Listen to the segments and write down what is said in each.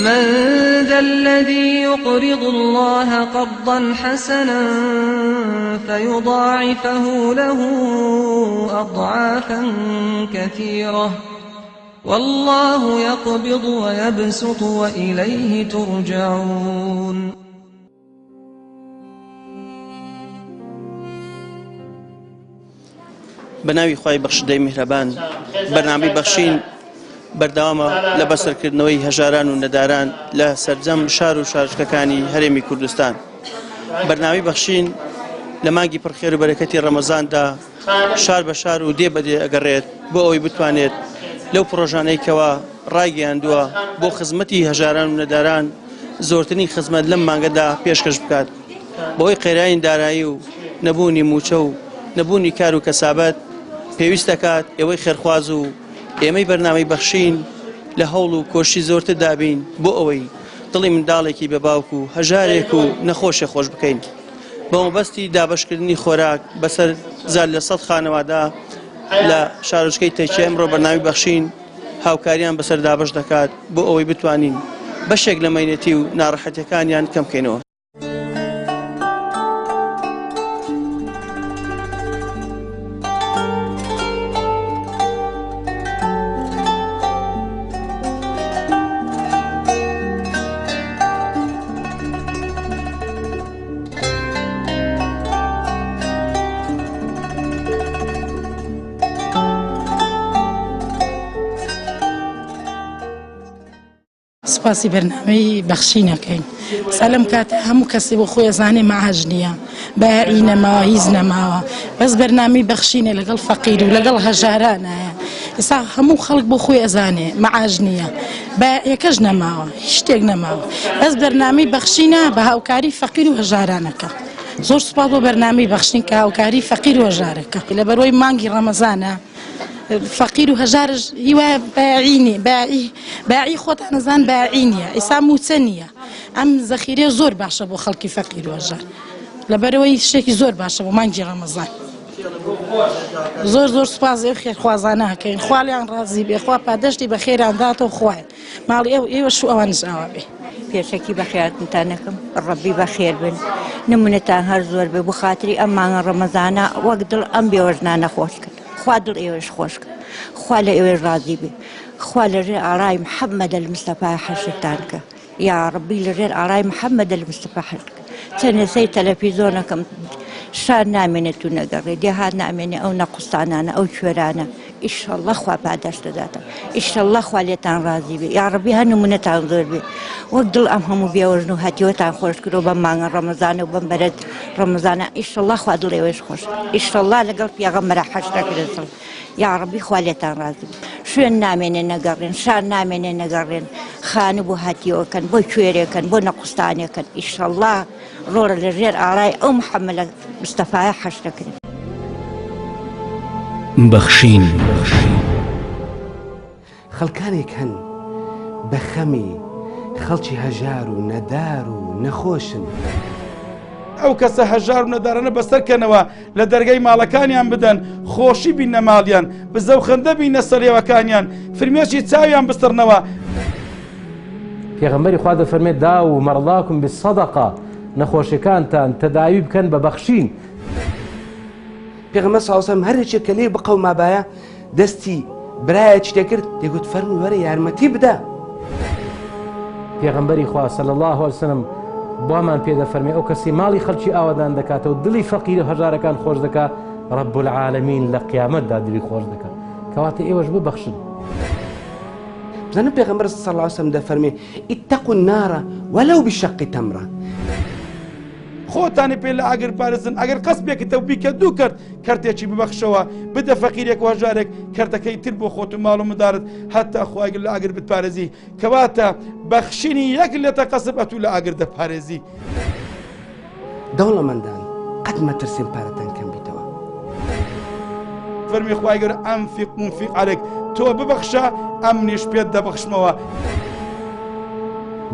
من ذا الذي يقرض الله قرضا حسنا فيضاعفه له أضعافا كثيرة والله يقبض ويبسط وإليه ترجعون. بناوی خوای بەخشندەی میهرەبان بەرنامەی بەخشین بەردەوامە لە بەسەرکردنەوەی هەژاران و نەداران لە سەرجەم شار و شارچکەکانی هەرێمی کوردستان. بەرنامەی بەخشین لە مانگی پڕخێر و بەرەکەتی ڕەمەزاندا شار بە شار و دێ بەدێ ئەگەڕێت بۆ ئەوەی بتوانێت لەو پرۆژانەی کەوا ڕایگەیاندووە بۆ خزمەتی هەژاران و نەداران زۆرترین خزمەت لەم مانگەدا پێشکەش بکات بۆی قێراین دارایی و نەبوونی موچە و نەبوونی کار و کەسابەت پێویست دەکات ئێوەی خێرخواز و ئێمەی بەرنامەی بەخشین لە هەوڵ و کۆشی زۆرتر دابین بۆ ئەوەی دڵی منداڵێکی بە باوک و هەژارێک و نەخۆشە خۆش بکەین بە مەبەستی دابەشکردنی خۆراک بەسەر زار لە 100 خانەوادە لە شارۆچکەی تەکیە. ئەمڕۆ بەرنامەی بەخشین هاوکاریان بەسەر دابەش دەکات بۆ ئەوەی بتوانین بەشێک لە مەینەتی و ناڕەحەتیەکانیان کەم بکەینەوە. سپاسی بەرنامەی بەخشینەکەین. سەلەم کاتە هەموو کەسی بۆ خۆی ئەزانێ مەعاش نییە، بایعی نەماوە، هیچ نەماوە، بەس بەرنامەی بەخشینە لەگەڵ فەقیر و لەگەڵ هەژارانایە. ئێستا هەموو خەڵک بۆ خۆی ئەزانێ مەعاش نییە، بایعیەکەش نەماوە، هیچ شتێک نەماوە، بەس بەرنامەی بەخشینە بە هاوکاری فەقیر و هەژارانەکە. زۆر سوپاس بۆ بەرنامەی بەخشین کە هاوکاری فەقیر و هەژارەکە لەبەرەوەی مانگی ڕەمەزانە فەقیر و هەژارش هیوایە باعی خۆتان نەزان باعی نییە، ئێستا موچە نییە. ئەم زەخیرەیە زۆر باشە بۆ خەڵکی فەقیر و هەژار لەبەرەوەی شتێکی زۆر باشە بۆ مانگی ڕەمەزان. زۆر سوپاس ئێوە خێرخوازانە هەکەین، خوالیان ڕازی بێ، خوا پادەشتی بە خێرانداتەوە خوایە ماڵی ئێوەش و ئەوانش ئاوا بێ. پێشەکی بەخێراتتانەکەم ڕەبی بەخێر بن، نمونەتان هەر زۆر بێ بۆ خاتری ئەم مانگە ڕەمەزانە وەک دڵ ئەم بێوەژنانە خۆش کرد، خوا دڵ ئێوەش خۆش کرد، خوا لە ئێوەش ڕازی بێ، خوا لەژێر ئاڕای محەممەد المستەفا حەشرتان کە یا ڕەبی لەژێر ئاڕای محەممەد المستەفا حەشر کە چەندەسەی تەلەڤیزۆنەکەم شار نامێنێت و نەگەڕێ دێهات نامێنێ ئەو نەقوستانانە ئەو کوێرانە ئیشەڵڵا خوا پاداشت دەداتە، ئیشەڵڵا خوا لێتان ڕازی بێ، یا ڕەبی هەر نمونەتان زۆر بێ، وەک دڵ ئەم هەموو بێوەژن و هەتیوەتان خۆش کردەوە بەم مانگە ڕەمەزانە و بەم بەرەد ڕەمەزانە ئیشەڵڵا خوا دڵ ئێوەش خۆش، ئیشەڵڵا لەگەڵ پێغەمبەرە حەشرەکرێتن، یا ڕەبی خوا لێتان ڕازی بێ. شوێن نامێنێ نەگەڕێن، شار نامێنێ نەگەڕێن، خانە بۆ هاتیەوەکەن، بۆ کوێرێکەن، بۆ نەقوستانێکەن، ئیشەڵڵا ڕۆرە لەژێر ئاڕای ئەو محەممەد مستەفایە حەشرەکرێت. بەخشین خەڵکانێک هەن بە خەمی خەڵکی هەژار و نەدار و نەخۆشن. ئەو کەسە هەژار و نەدارانە بەسەرکەنەوە لە دەرگەی ماڵەکانیان بدەن، خۆشی بینە ماڵیان، بزەوخەندە بینە سەرێوەکانیان، فرمێشی چاویان بستڕنەوە. پێغەمبەری خوا دەفەرمێت دا و مەڕڵاکم بالسەدەقە، نەخۆشیەکانتان تەداوی بکەن بە بەخشین. پێغەمبەر صلی الله علیه و سلم هەرێکێک کە لێ بقە و مابایە دەستی برایەکی دەکرد دەگوت فەرمووی وەرە یارمەتی بدە. پێغەمبەری خوا صلی الله علیه و سلم بۆمان پێدەفەرمێ ئەو کەسی ماڵی خەڵکی ئاوادان دەکاتەوە دڵی فەقیر و هەژارەکان خۆش دەکات رب العالمین لە قیامەتدا دڵی خۆش دەکات، کەواتە ئێوەش ببەخشن. بزانم پێغەمبەر صلی الله علیه و سلم دەفەرمێ اتقوا النار ولو بشق تمرة. خۆتانی پێ لە ئاگر پارێزن، ئەگەر قەسبێکتەوە بیکە دوو کرد کەرتێکی ببەخشەوە بدە فەقیرێک و هەژارێک کەرتەکەی تر بۆ خۆت و ماڵ و مدارت هەتا خوا لە ئاگر بتپارێزی، کەواتە بەخشینی یەک لێتە قەسب ئەتوو لە ئاگر دەپارێزی. دەوڵەمەندان قەت مەترسین پارەتان کەم بیتەوە. فەرمی خوای گەورە ئەنفیق منفیق عەلەیک، تۆ ببەخشە ئەمنیش پێت دەبەخشمەوە.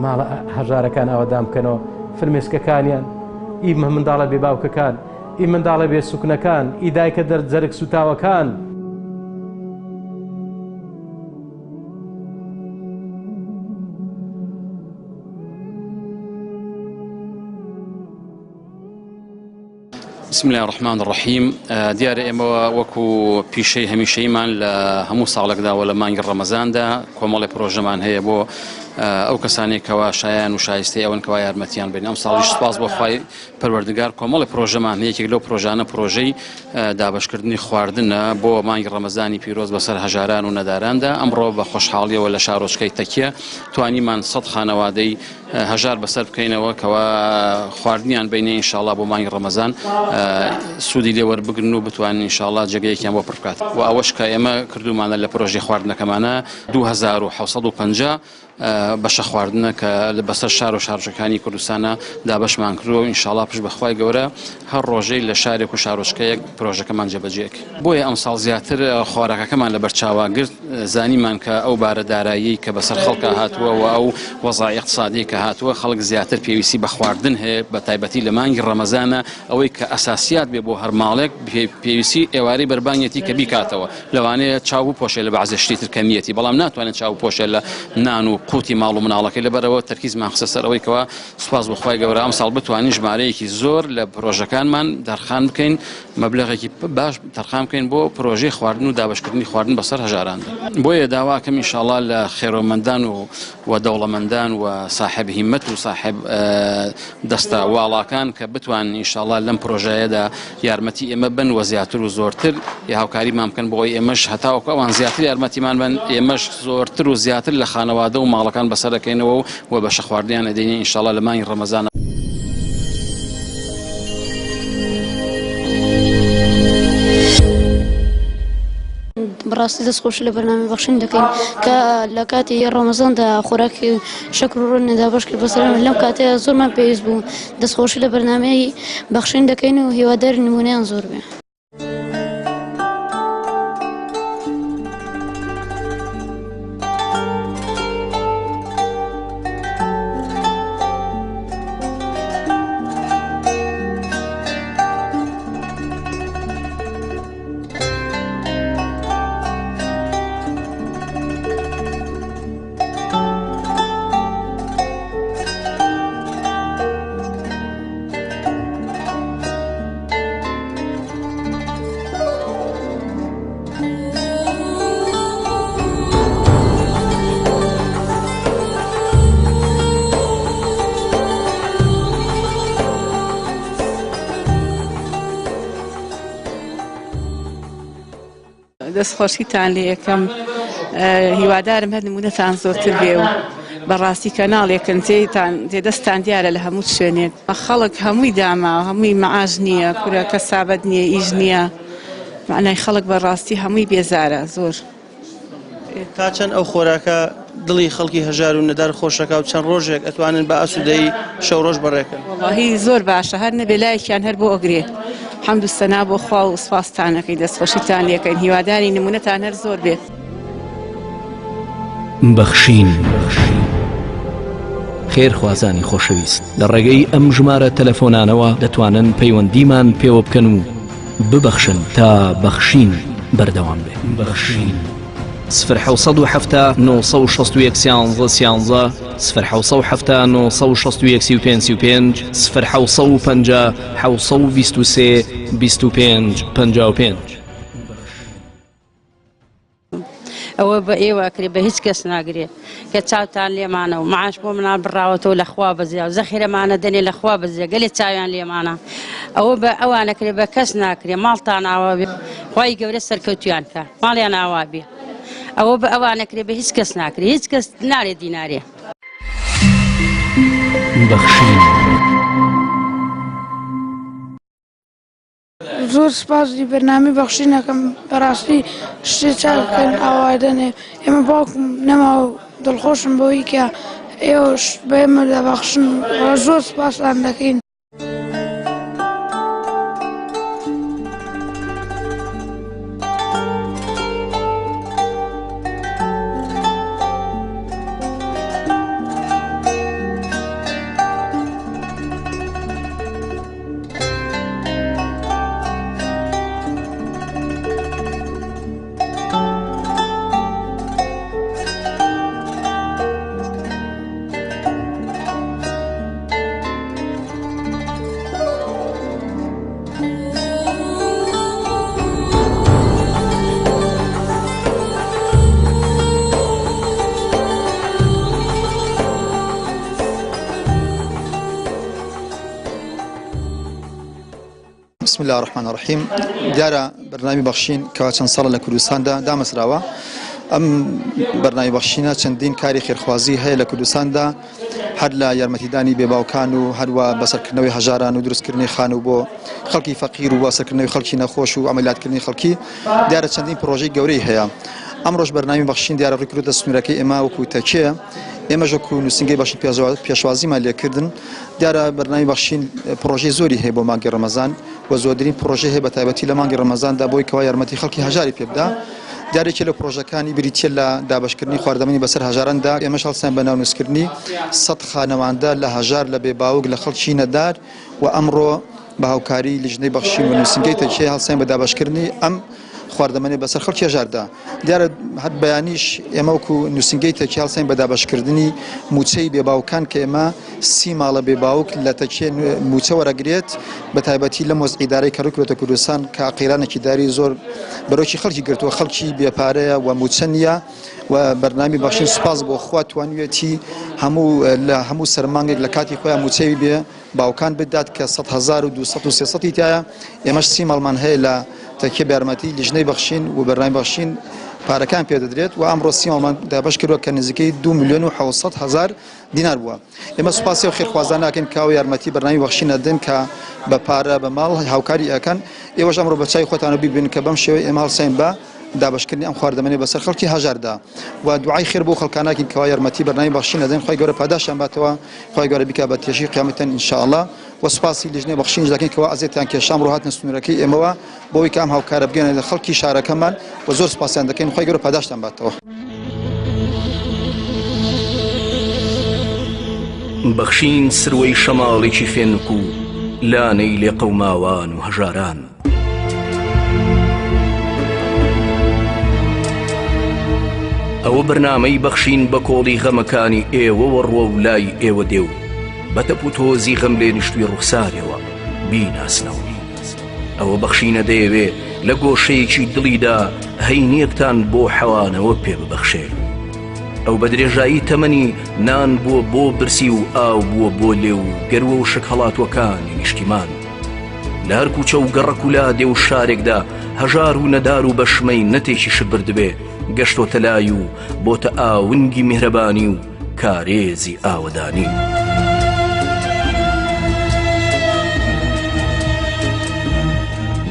ماڵە هەژارەکان ئاوادان بکەنەوە، فرمێسکەکانیان، ئی منداڵە بێ باوکەکان، ئی منداڵە بێ سوکنەکان، ئی دایکە دەرجەرگ سوتاوەکان. بسم الله الرحمن الرحيم. دیارە ئێمە وەکو پیشەی هەمیشەیمان لە هەموو ساڵێکدا و لە مانگی ڕەمەزاندا کۆمەڵی پرۆژەمان هەیە بۆ ئەو کەسانێک کەوا شایان و شایستەی ئەوەن کەوا یارمەتیان بین. ئەم ساڵیش سپاس بۆ خوای پەروەردگار کۆمەڵی پرۆژەمان یەکێک لەو پرۆژانە پرۆژەی دابەشکردنی خواردنە بۆ مانگی ڕەمەزانی پیرۆز بەسەر هەژاران و نەداراندا. ئەمڕۆ بە خۆشحاڵیەوە لە شارۆچکەی تەکیە توانیمان 100 خانەوادەی هەژار بەسەر بکەینەوە کەوا خواردنیان بینێ ئینشاءڵڵا بۆ مانگی ڕەمەزان سوودی لێوەربگرن و بتوانین ئینشاءڵڵا جێگەیەکیان بۆ پڕ بکات. و ئەوەش کە ئێمە کردومانە لە پرۆژەی خواردنەکەمانە 2750 بەشە خواردنە کە بەسەر شار و شارۆچەکانی کوردستانە دابەشمان کردو و ئینشاءڵڵا پشت بەخوای گەورە هەر ڕۆژەی لە شارێک و شارۆچکەیەک پرۆژەکەمان جێبەجێک. بۆیە ئەم ساڵ زیاتر خواراکەکەمان لە بەرچاوا گرت زانیمان کە ئەو بارە دارایی کە بەسەر خەڵکە هاتووە و ئەو وەزای اقتصادی کە هاتووە خەڵک زیاتر پێویستی بە خواردن هەیە بە تایبەتی لە مانگی ڕەمەزانە ئەوەی کە ئەساسیات بێ بۆ هەر ماڵێک پێویستی ئێوارەی بەربانیەتی کە بیکاتەوە لەوانەیە چاو پۆشێ لە بەعزێشتی تر کەمیەتی بەڵام ناتوانێت چاو پۆشێ لە نان و قوتی ماڵ و مناڵەکەی لەبەرەوە تەرکیزمان خستە سەر ئەوەی کەوا سوپاس بەخوای گەورە ئەم ساڵ بتوانین ژمارەیەکی زۆر لە پرۆژەکانمان دەرخان بکەین مەبلەغێکی باش تەرخان بکەین بۆ پرۆژەی خواردن و دابەشکردنی خواردن بەسەر هەژاراندا. بۆیە داواکەم ئینشاءڵڵا لە خێرۆمەندان و دەوڵەمەندان و صاحب هیمەت و صاحب دەستە واڵاکان کە بتوانن ئینشاءڵڵا لەم پرۆژەیەدا یارمەتی ئێمە بن و زیاتر و زۆرتر یا هاوکاریمان بکەن بۆی ئێمەش هەتاوەکو ئەوان زیاتر یارمەتیمان بن ئێمەش زۆرتر و زیاتر لە خانەوادە و ماڵەکان بەسەرەکەینەوە و بەشە خواردنیان ئەدەینێ ئینشاءڵڵا لە مانگی ڕەمەزانە. بەڕاستی دەستخۆش لە بەرنامە بەخشین دەکەین کە لە کاتی ڕەمەزاندا خوراکی شەکر و ڕۆنێدا باش کرد بەسەر لەم کاتەیە زۆرمان پێویست بوو دەستخۆشی لە بەرنامەی بەخشین دەکەین و هیواداری نمونەیان زۆر بێ. دەستخۆشیتان لێ یەکەم هیوادارم هەر نمونەتان زۆرتر بێ و بەڕاستی کەناڵێکن تێدەستان دیارە لە هەموو شوێنێک خەڵک هەمووی داماوە هەمووی مەعاش نییە کورە کەسابەت نییە ئیش نییە معنای خەڵک بەڕاستی هەمووی بێزارە زۆر. تا چەند ئەو خۆراکە دڵی خەڵکی هەژار و نەدار خۆشەکە و چەند ڕۆژێک ئەتوانن بە ئاسوودەی شەو ڕۆژ بەڕێکن. وەڵاهی زۆر باشە هەر نەبێ لایەکیان هەر بۆ ئەگرێ. حەمد و سەنا بۆ خوا و سوپاستانەکەی دەستخۆشیتان لێکەین هیواداری نمونەتان هەر زۆر بێت. بەخشین خێرخوازانی خۆشەویست لە ڕێگەی ئەم ژمارە تەلەفۆنانەوە دەتوانن پەیوەندیمان پێوە بکەن و ببەخشن تا بەخشین بەردەوام بێت. بەخشین 0770 961 13 13 0770 961 35 0750 723 25 55. ئەوە بە ئێوە کرێ بە هیچ کەس ناگرێت کە چاوتان لێمانە و معاش بۆ منان بڕاوەتەوە لە خوا بەزیا و زەخیرەمانە دەنێ لە خوا بەزیە گەلێ چاویان لێمانە ئەوە بە ئەوانەکرێ بە کەس ناکرێ ماڵتان ئاوا بێ خوای گەورە سەرکەوتویان کە ماڵیان ئاوا بێ ئەوە بە ئەوانەکرێ بە هیچ کەس ناکرێ هیچ کەس نارێ دینارێ. بەخشین زۆر سپاسی بەرنامەی بەخشینەکەم بەڕاستی شتێ چاکەن ئاوادەنێ ئێمە باوکم نەماوە و دڵخۆشم بەوەی کە ئێوەش بە ئێمە دەبەخشن زۆر سپاسان دەکەین. الله الرحمن الرحيم دیارە بەرنامی بەخشین کەوا چەند ساڵە لە کوردستاندا دامەزراوە ئەم بەرنامی بەخشینە چەندین کاری خێرخوازی هەیە لە کوردستاندا هەر لە یارمەتیدانی بێباوکان و هەروە بەسەرکردنەوەی هەژاران و دروستکردنی خان و بۆ خەڵکی فەقیر و بەسەرکردنەوەی خەڵکی نەخۆش و عملیاتکردنی خەڵکی دیارە چەندین پرۆژەی گەورەی هەیە ئەمڕۆژ بەرنامی بەخشین دیارە ڕێککردە سنوورەکەی ئێمە وەکو تەکێ ئێمە ژەکو نووسنگی بەشی پێشوازیمان لێکردن دیارە بەرنامی بەخشین پرۆژەی زۆری هەیە بۆ مانگی ڕەمەزان و زۆرترین پرۆژە هەیە بە تایبەتی لە مانگی ڕەمەزاندا بۆی کەوا یارمەتی خەڵکی هەژاری پێ بدات دیارێکی لە پرۆژەکانی بریتیە لە دابشکردنی خواردەمەنی بەسەر هەژاراندا ئێمە هەڵسان بە ناونووسکردنی 100 خانەواندا لە هەژار لە بێباوک لە خەڵکی نەدار و ئەمڕۆ بە هاوکاری لیژنەی بەخشین و نووسنگەی تەکێ هەڵسان بە دابشکردنی ئەم خواردەمەنی بەسەر خەڵکی هەژاردا دیارە هەر بەیانیش ئێمە وەکو نووسنگەی تەکێ هەڵسان بە دابشکردنی موچەی بێباوکان کە ئێمە 30 ماڵە بێباوک لە تەکێ موچە وەرەگرێت بە تایبەتی لە مۆز ئیدارەی کەڕکرێتە کوردستان کە قەیرانێکی داری زۆر بەرۆکی خەڵکی گرتووە خەڵکی بێپارەیە و موچە نییە و بەرنامی بەخشین سوپاس بۆ خوا توانوێتی هەموو سەرمانگێک لە کاتی خۆیان موچەوی بێ باوکان بدات کە 100,000 و 200 و 300 تایە ئێمەش 30 ماڵمان هەیە لە تەکێ بەرمەتی لیژنەی بەخشین و بەرنامی بەخشین پارەکان پێدەدرێت و ئەمڕۆ 30 ماڵمان دابش کردووە کە نزیکەی 2,700,000 دینار بووە ئێمە سوپاسی و خێرخوازان ناکەین کاو یارمەتی بەرنامی بەخشین ئەدەن کە بە پارە بە ماڵ هاوکاری ئەکەن ئێوەش ئەمڕۆ بە چای خۆتانە بیبین کە بەم شێوەی ئێمە هەڵسەین بە دابشکردنی ئەم خواردەمەنی بەسەر خەڵکی هەژاردا و دوعای خێر بۆ خەڵکاناکەین کەوا یارمەتی بەرنامی بەخشین ئەدەن خۆی گەورە پاداشیان باتەوە خۆی گەورە بیکا بە تێژی قیامەتەن ئینشاءالله و سوپاسی لیژنەی بەخشینش دەکەین کەوا ئەزێتیان کێشام ڕۆ هاتنە سنوورەکەی ئێمەوە بۆی کە ئەم هاوکارە بگەنە لە خەڵکی شارەکەمان و زۆر سوپاسیان دەکەین خۆی گەورە پاداشتان باتەوە بەخشین سروەی شەماڵێکی فێنک و لانەی لێ قەوماوان و هەژاران ئەوە بەرنامەی بەخشین بە کۆڵی غەمەکانی ئێوەوە ڕوە و لای ئێوە دێو بەتەپ و تۆزی غەم لێ نیشتوی ڕوخسارەوە بیناسنەوەی ئەوە بەخشینە دەیەوێ لە گۆشەیەکی دڵیدا هەینیەکتان بۆ حەوانەوە پێ ببەخشێ ئەو بە درێژایی تەمەنی نان بووە بۆ برسی و ئاو بووە بۆ لێ و گەروە و شک هەڵاتوەکانی نیشتیمان لە هەر کوچە و گەڕەک و لادێ و شارێکدا هەژار و نەدار و بەشمەی نەتێکی شبردبێ گەشتۆتە لای و بۆتە ئاونگی میهرەبانی و کارێزی ئاوەدانی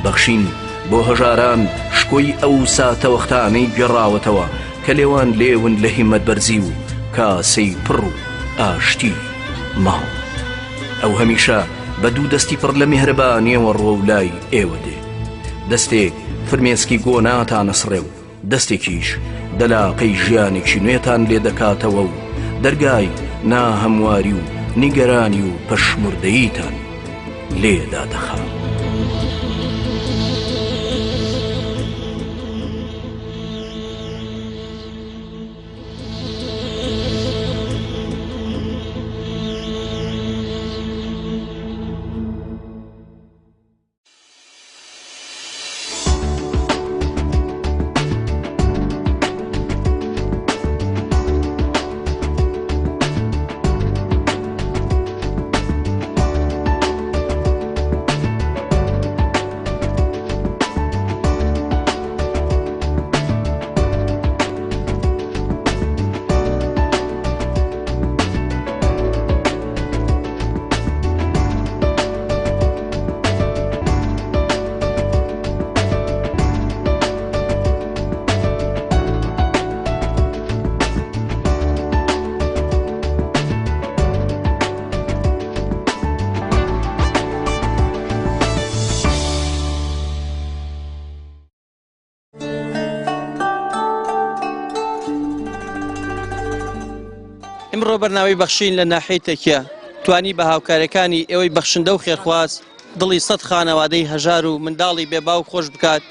بەخشین بۆ هەژاران شکۆی ئەو ساتەوەختانەی گەڕاوەتەوە کە لێوان لێون لە هیمەت بەرزی و کاسەی پڕ و ئاشتی ماڵ ئەو هەمیشە بە دوو دەستی پڕ لە میهرەبانیەوە ڕۆ و لای ئێوە دێ دەستێک فرمێسکی گۆناتان نەسڕێ و دەستێکیش دەلاقەی ژیانێکی نوێتان لێ دەکاتەوە و دەرگای ناهەمواری و نیگەرانی و پەشموردەییتان لێدا دەخات ئەمڕۆ بەرنامەی بەخشین لە ناحیەی تەکیە توانی بە هاوکارەکانی ئێوەی بەخشندە و خێرخواز دڵی 100 خانەوادەی هەژار و منداڵی بێباو خۆش بکات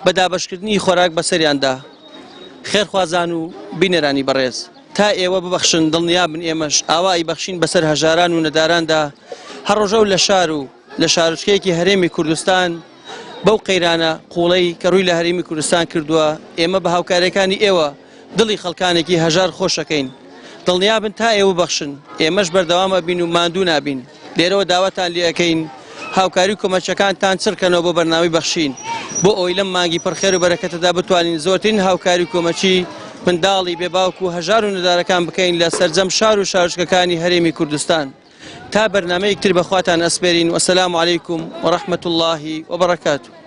بە دابەشکردنی خۆراک بەسەریاندا خێرخوازان و بینەرانی بەڕێز تا ئێوە ببەخشن دڵنیابن ئێمەش ئاوای بەخشین بەسەر هەژاران و نەداراندا هەڕۆژە و لە شار و لە شارچکەیەکی هەرێمی کوردستان بەو قەیرانە قوڵەی کە ڕووی لە هەرێمی کوردستان کردووە ئێمە بە هاوکارەکانی ئێوە دڵی خەڵکانێکی هەژار خۆشەکەین دڵنیابن تا ئێوە بەخشن ئێمەش بەردەوامە بین و ماندوو نابین لێرەوە داوەتان لێەکەین هاوکاری و کۆمەچەکانتان چڕکەنەوە بۆ بەرنامەی بەخشین بۆ ئەوەی لەم مانگی پڕخێر و بەرەکەتەدا بتوانین زۆرترین هاوکاری و کۆمەچی منداڵی بێباوکو و هەژار و نەدارەکان بکەین لە سەرجەم شار و شارچکەکانی هەرێمی کوردستان تا بەرنامەیەکتر بەخواتان ئەسپێرین وەسەلام عەلەیکوم وەڕەحمەتوڵڵاهی وبەڕەکاتوه.